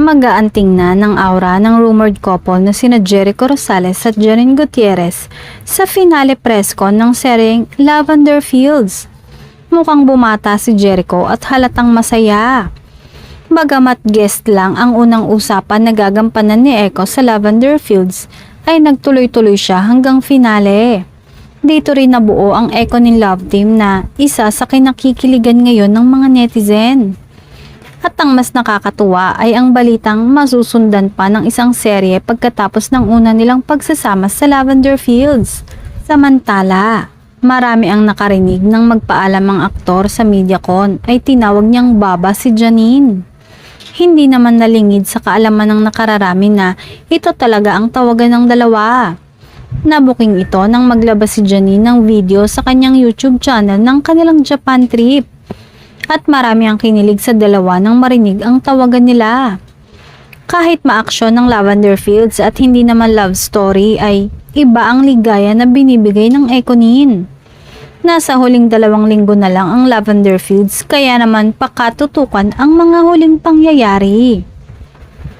Magaan tingnan ng aura ng rumored couple na sina Jericho Rosales at Janine Gutierrez sa finale press con ng seryeng Lavender Fields. Mukhang bumata si Jericho at halatang masaya. Bagamat guest lang ang unang usapan na gagampanan ni Echo sa Lavender Fields, ay nagtuloy-tuloy siya hanggang finale. Dito rin nabuo ang Echo ni Love Team na isa sa kinakikiligan ngayon ng mga netizen. At ang mas nakakatuwa ay ang balitang masusundan pa ng isang serye pagkatapos ng una nilang pagsasama sa Lavender Fields. Samantala, marami ang nakarinig ng magpaalam ang aktor sa MediaCon ay tinawag niyang Baba si Janine. Hindi naman nalingid sa kaalaman ng nakararami na ito talaga ang tawagan ng dalawa. Nabuking ito nang maglabas si Janine ng video sa kanyang YouTube channel ng kanilang Japan trip. At marami ang kinilig sa dalawa nang marinig ang tawagan nila. Kahit maaksyon ng Lavender Fields at hindi naman love story ay iba ang ligaya na binibigay ng Ekonin. Nasa huling 2 linggo na lang ang Lavender Fields kaya naman pakatutukan ang mga huling pangyayari.